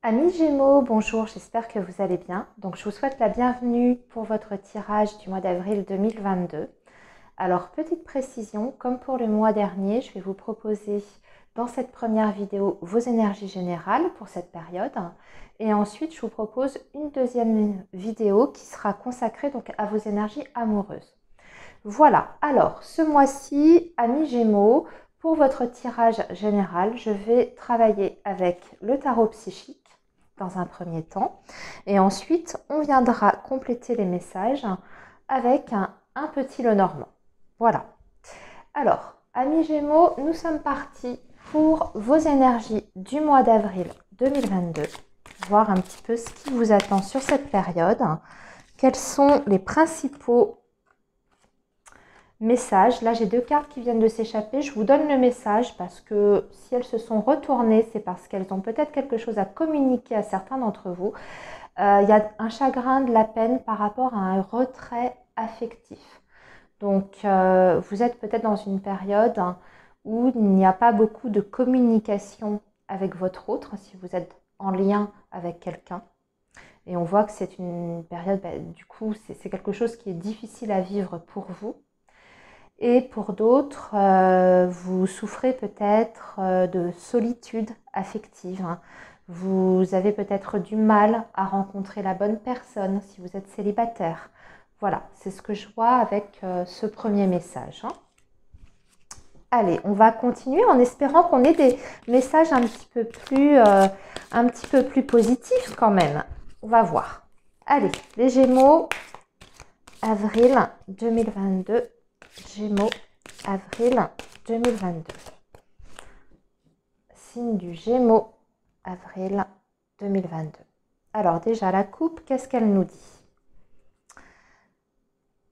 Amis Gémeaux, bonjour, j'espère que vous allez bien. Donc je vous souhaite la bienvenue pour votre tirage du mois d'avril 2022. Alors petite précision, comme pour le mois dernier, je vais vous proposer dans cette première vidéo vos énergies générales pour cette période. Et ensuite je vous propose une deuxième vidéo qui sera consacrée donc à vos énergies amoureuses. Voilà, alors ce mois-ci, amis Gémeaux, pour votre tirage général, je vais travailler avec le tarot psychique dans un premier temps. Et ensuite, on viendra compléter les messages avec un petit Lenormand. Voilà. Alors, amis Gémeaux, nous sommes partis pour vos énergies du mois d'avril 2022. Voir un petit peu ce qui vous attend sur cette période. Quels sont les principaux messages? Là, j'ai deux cartes qui viennent de s'échapper. Je vous donne le message parce que si elles se sont retournées, c'est parce qu'elles ont peut-être quelque chose à communiquer à certains d'entre vous. Il y a un chagrin, de la peine par rapport à un retrait affectif. Donc, vous êtes peut-être dans une période où il n'y a pas beaucoup de communication avec votre autre, si vous êtes en lien avec quelqu'un. Et on voit que c'est une période, du coup, c'est quelque chose qui est difficile à vivre pour vous. Et pour d'autres, vous souffrez peut-être de solitude affective. Vous avez peut-être du mal à rencontrer la bonne personne si vous êtes célibataire. Voilà, c'est ce que je vois avec ce premier message. Allez, on va continuer en espérant qu'on ait des messages un petit peu plus positifs quand même. On va voir. Allez, les Gémeaux, avril 2022. Gémeaux, avril 2022. Signe du Gémeaux, avril 2022. Alors déjà, la coupe, qu'est-ce qu'elle nous dit?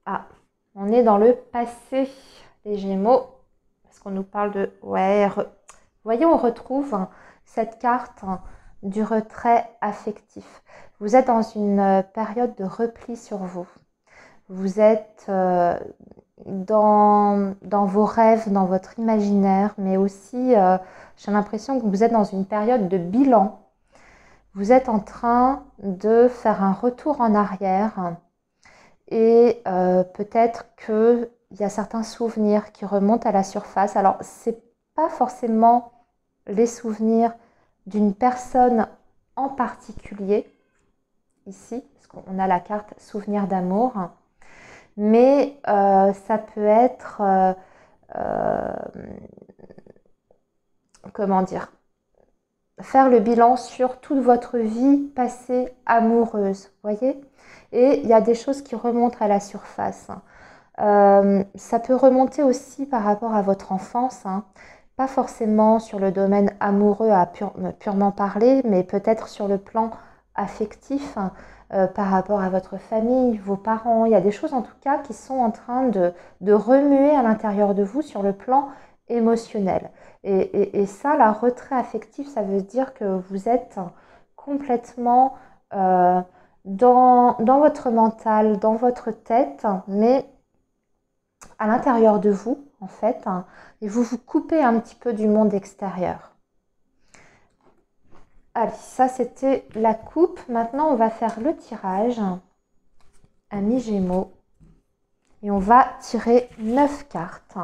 Ah, on est dans le passé des Gémeaux, parce qu'on nous parle de... Ouais, vous voyez, on retrouve cette carte du retrait affectif. Vous êtes dans une période de repli sur vous. Vous êtes dans vos rêves, dans votre imaginaire, mais aussi, j'ai l'impression que vous êtes dans une période de bilan. Vous êtes en train de faire un retour en arrière et peut-être qu'il y a certains souvenirs qui remontent à la surface. Alors, ce n'est pas forcément les souvenirs d'une personne en particulier, ici, parce qu'on a la carte souvenir d'amour, mais ça peut être, comment dire, faire le bilan sur toute votre vie passée amoureuse, voyez. Et il y a des choses qui remontent à la surface. Ça peut remonter aussi par rapport à votre enfance, pas forcément sur le domaine amoureux à purement parler, mais peut-être sur le plan affectif, par rapport à votre famille, vos parents. Il y a des choses en tout cas qui sont en train de remuer à l'intérieur de vous sur le plan émotionnel. Et ça, la retrait affectif, ça veut dire que vous êtes complètement dans votre mental, dans votre tête, mais à l'intérieur de vous, en fait, et vous vous coupez un petit peu du monde extérieur. Allez, ça c'était la coupe. Maintenant, on va faire le tirage, amis Gémeaux, et on va tirer 9 cartes.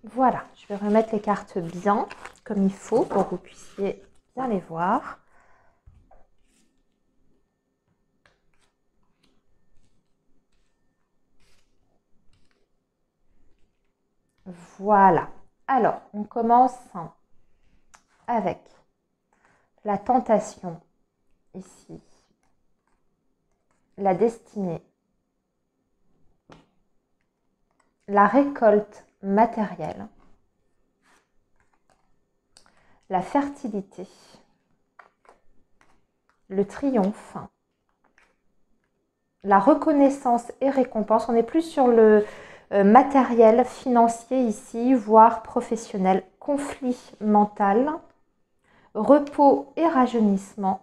Voilà, je vais remettre les cartes bien, comme il faut, pour que vous puissiez bien les voir. Voilà. Alors, on commence avec la tentation, ici, la destinée, la récolte matérielle, la fertilité, le triomphe, la reconnaissance et récompense. On est plus sur le matériel, financier ici, voire professionnel. Conflit mental, repos et rajeunissement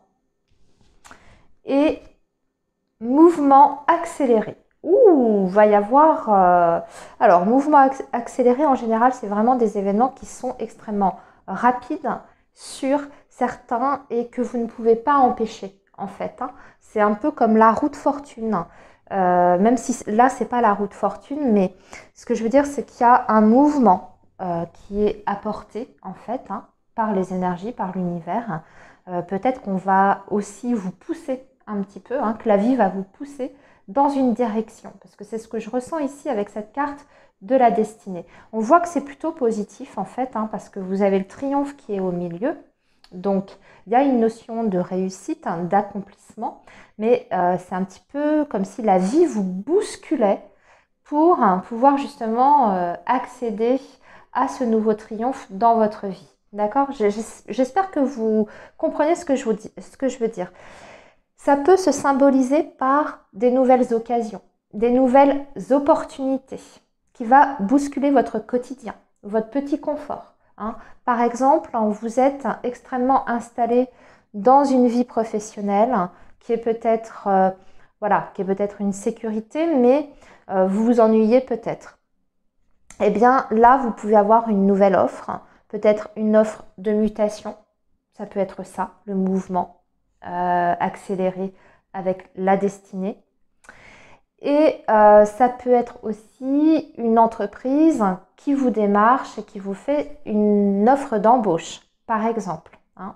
et mouvement accéléré. Ouh, va y avoir... Alors, mouvement accéléré, en général, c'est vraiment des événements qui sont extrêmement rapides sur certains et que vous ne pouvez pas empêcher, en fait. Hein. C'est un peu comme la roue de fortune. Même si là, c'est pas la roue de fortune, mais ce que je veux dire, c'est qu'il y a un mouvement qui est apporté, en fait, hein, par les énergies, par l'univers. Peut-être qu'on va aussi vous pousser un petit peu, hein, que la vie va vous pousser dans une direction, parce que c'est ce que je ressens ici avec cette carte de la destinée. On voit que c'est plutôt positif en fait, hein, parce que vous avez le triomphe qui est au milieu, donc il y a une notion de réussite, hein, d'accomplissement, mais c'est un petit peu comme si la vie vous bousculait pour pouvoir justement accéder à ce nouveau triomphe dans votre vie. D'accord? J'espère que vous comprenez ce que je veux dire. Ça peut se symboliser par des nouvelles occasions, des nouvelles opportunités qui va bousculer votre quotidien, votre petit confort. Hein. Par exemple, vous êtes extrêmement installé dans une vie professionnelle qui est peut-être qui est peut-être une sécurité, mais vous vous ennuyez peut-être. Eh bien là, vous pouvez avoir une nouvelle offre, peut-être une offre de mutation. Ça peut être ça, le mouvement accéléré avec la destinée. Et ça peut être aussi une entreprise qui vous démarche et qui vous fait une offre d'embauche, par exemple. Hein.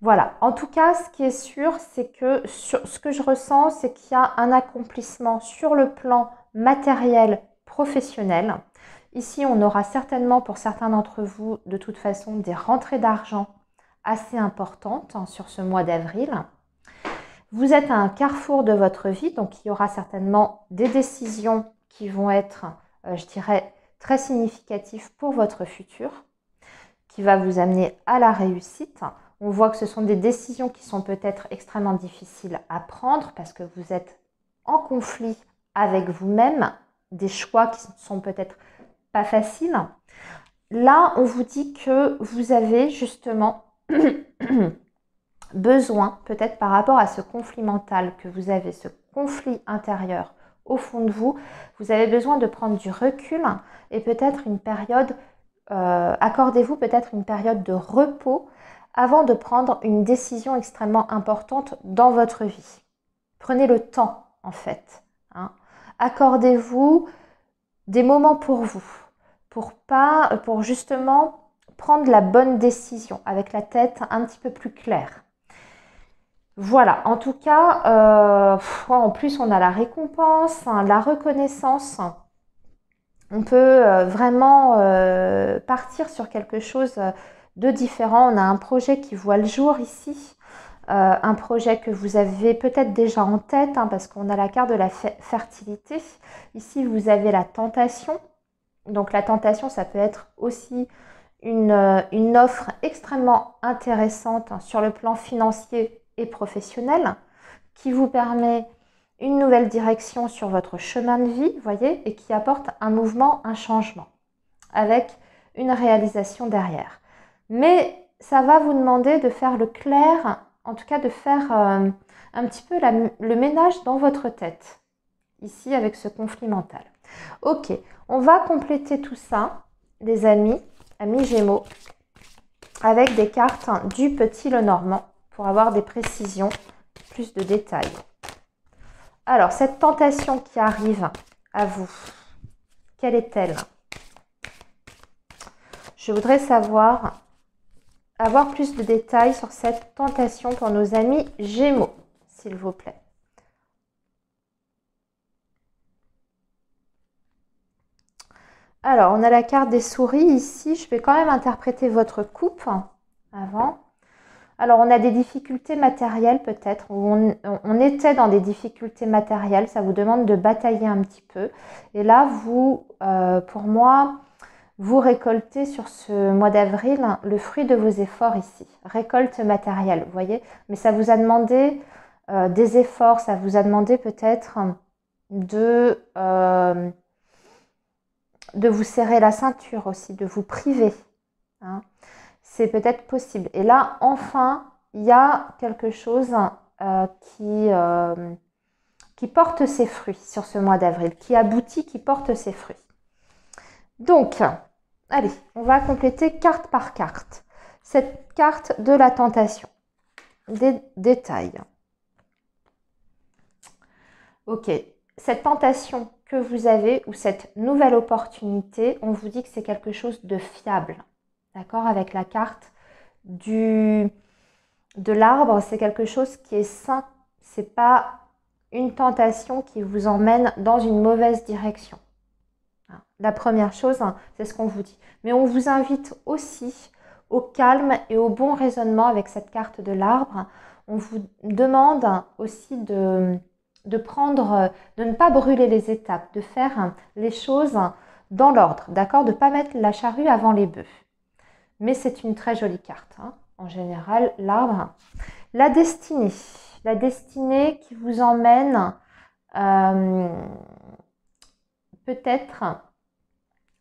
Voilà. En tout cas, ce qui est sûr, c'est que ce que je ressens, c'est qu'il y a un accomplissement sur le plan matériel, professionnel. Ici, on aura certainement pour certains d'entre vous, de toute façon, des rentrées d'argent assez importante hein, sur ce mois d'avril. Vous êtes à un carrefour de votre vie, donc il y aura certainement des décisions qui vont être, je dirais, très significatives pour votre futur, qui va vous amener à la réussite. On voit que ce sont des décisions qui sont peut-être extrêmement difficiles à prendre parce que vous êtes en conflit avec vous-même, des choix qui sont peut-être pas faciles. Là, on vous dit que vous avez justement besoin, peut-être par rapport à ce conflit mental que vous avez, ce conflit intérieur au fond de vous, vous avez besoin de prendre du recul et peut-être une période, accordez-vous peut-être une période de repos avant de prendre une décision extrêmement importante dans votre vie. Prenez le temps en fait. Hein. Accordez-vous des moments pour vous, pour justement prendre la bonne décision avec la tête un petit peu plus claire. Voilà, en tout cas, en plus on a la récompense, hein, la reconnaissance. On peut vraiment partir sur quelque chose de différent. On a un projet qui voit le jour ici, un projet que vous avez peut-être déjà en tête, hein, parce qu'on a la carte de la fertilité. Ici, vous avez la tentation. Donc la tentation, ça peut être aussi une offre extrêmement intéressante sur le plan financier et professionnel qui vous permet une nouvelle direction sur votre chemin de vie, voyez, et qui apporte un mouvement, un changement avec une réalisation derrière. Mais ça va vous demander de faire le clair, en tout cas de faire un petit peu le ménage dans votre tête, ici avec ce conflit mental. Ok, on va compléter tout ça, les amis Gémeaux, avec des cartes du Petit Lenormand pour avoir des précisions, plus de détails. Alors, cette tentation qui arrive à vous, quelle est-elle? Je voudrais avoir plus de détails sur cette tentation pour nos amis Gémeaux, s'il vous plaît. Alors, on a la carte des souris ici. Je vais quand même interpréter votre coupe avant. Alors, on a des difficultés matérielles peut-être. On était dans des difficultés matérielles. Ça vous demande de batailler un petit peu. Et là, vous, pour moi, vous récoltez sur ce mois d'avril le fruit de vos efforts ici. Récolte matérielle, vous voyez. Mais ça vous a demandé des efforts, ça vous a demandé peut-être de vous serrer la ceinture aussi, de vous priver. Hein. C'est peut-être possible. Et là, enfin, il y a quelque chose qui porte ses fruits sur ce mois d'avril, qui aboutit, qui porte ses fruits. Donc, allez, on va compléter carte par carte. Cette carte de la tentation. Des détails. Ok, cette tentation que vous avez ou cette nouvelle opportunité, on vous dit que c'est quelque chose de fiable. D'accord? Avec la carte de l'arbre, c'est quelque chose qui est sain. C'est pas une tentation qui vous emmène dans une mauvaise direction. La première chose, c'est ce qu'on vous dit. Mais on vous invite aussi au calme et au bon raisonnement avec cette carte de l'arbre. On vous demande aussi de ne pas brûler les étapes, de faire les choses dans l'ordre, d'accord? De ne pas mettre la charrue avant les bœufs. Mais c'est une très jolie carte, hein. En général, l'arbre. La destinée qui vous emmène peut-être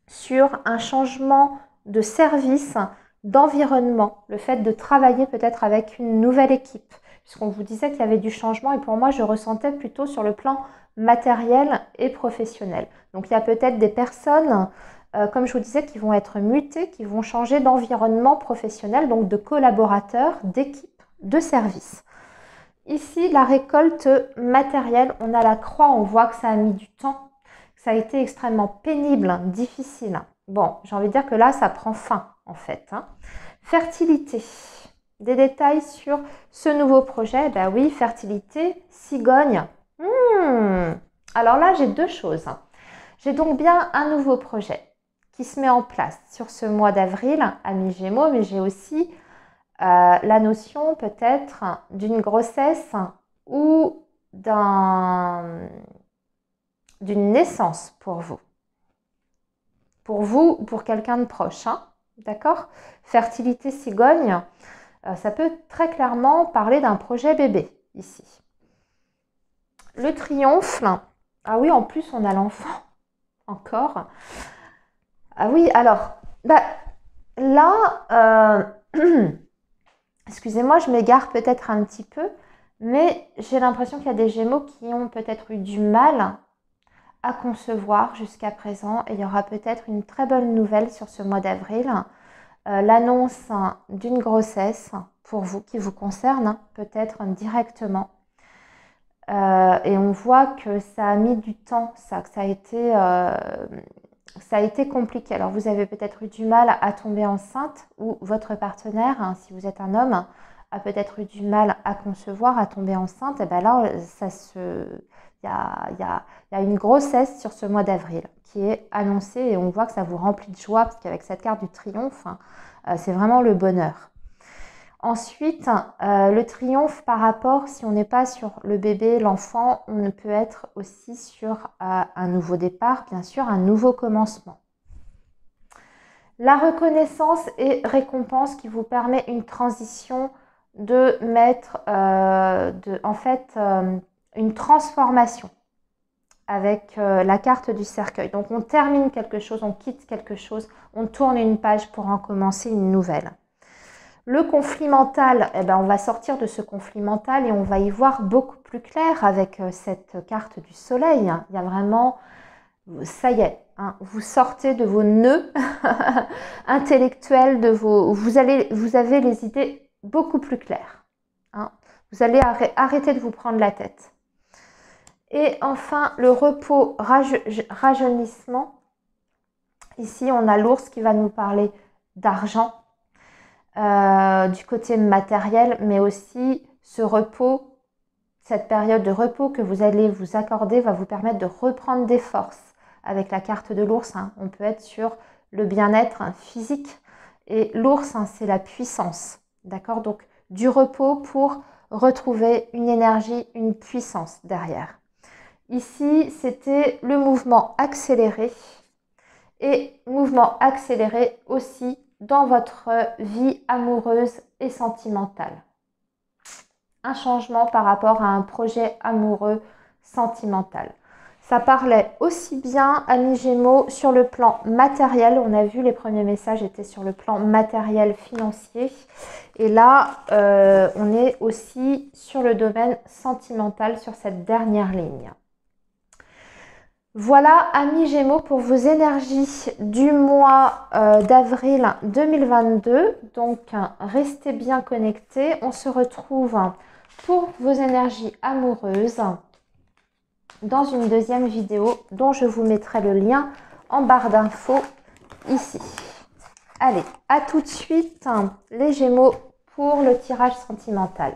sur un changement de service, d'environnement, le fait de travailler peut-être avec une nouvelle équipe, puisqu'on vous disait qu'il y avait du changement et pour moi je ressentais plutôt sur le plan matériel et professionnel. Donc il y a peut-être des personnes, comme je vous disais, qui vont être mutées, qui vont changer d'environnement professionnel, donc de collaborateurs, d'équipe, de service. Ici, la récolte matérielle, on a la croix, on voit que ça a mis du temps, que ça a été extrêmement pénible, difficile. Bon, j'ai envie de dire que là, ça prend fin, en fait. Hein. Fertilité. Des détails sur ce nouveau projet. Ben oui, fertilité, cigogne. Alors là, j'ai deux choses. J'ai donc bien un nouveau projet qui se met en place sur ce mois d'avril à mi-Gémeaux, mais j'ai aussi la notion peut-être d'une grossesse ou d'une naissance pour vous. Pour vous ou pour quelqu'un de proche. Hein, d'accord? Fertilité cigogne, ça peut très clairement parler d'un projet bébé ici. Le triomphe, ah oui, en plus on a l'enfant encore. Ah oui, alors, là, excusez-moi, je m'égare peut-être un petit peu, mais j'ai l'impression qu'il y a des Gémeaux qui ont peut-être eu du mal à concevoir jusqu'à présent. Et il y aura peut-être une très bonne nouvelle sur ce mois d'avril. L'annonce d'une grossesse pour vous, qui vous concerne, peut-être directement. Et on voit que ça a mis du temps, que ça a été compliqué. Alors vous avez peut-être eu du mal à tomber enceinte ou votre partenaire, hein, si vous êtes un homme, a peut-être eu du mal à concevoir, à tomber enceinte. Et bien là, il y a une grossesse sur ce mois d'avril qui est annoncée et on voit que ça vous remplit de joie parce qu'avec cette carte du triomphe, c'est vraiment le bonheur. Ensuite, le triomphe par rapport, si on n'est pas sur le bébé, l'enfant, on peut être aussi sur un nouveau départ, bien sûr, un nouveau commencement. La reconnaissance et récompense qui vous permet une transition de mettre, une transformation avec la carte du cercueil. Donc on termine quelque chose, on quitte quelque chose, on tourne une page pour en commencer une nouvelle. Le conflit mental, eh ben, on va sortir de ce conflit mental et on va y voir beaucoup plus clair avec cette carte du soleil. Il y a vraiment, ça y est, hein, vous sortez de vos nœuds intellectuels, vous avez les idées beaucoup plus claires. Hein. Vous allez arrêter de vous prendre la tête. Et enfin, le repos, rajeunissement. Ici, on a l'ours qui va nous parler d'argent. Du côté matériel, mais aussi ce repos, cette période de repos que vous allez vous accorder va vous permettre de reprendre des forces. Avec la carte de l'ours, hein, on peut être sur le bien-être physique et l'ours, hein, c'est la puissance, d'accord? Donc du repos pour retrouver une énergie, une puissance derrière. Ici, c'était le mouvement accéléré et mouvement accéléré aussi dans votre vie amoureuse et sentimentale. un changement par rapport à un projet amoureux sentimental. Ça parlait aussi bien, amis Gémeaux, sur le plan matériel. On a vu, les premiers messages étaient sur le plan matériel financier. Et là, on est aussi sur le domaine sentimental, sur cette dernière ligne. Voilà, amis Gémeaux, pour vos énergies du mois d'avril 2022. Donc, restez bien connectés. On se retrouve pour vos énergies amoureuses dans une deuxième vidéo dont je vous mettrai le lien en barre d'infos ici. Allez, à tout de suite les Gémeaux pour le tirage sentimental.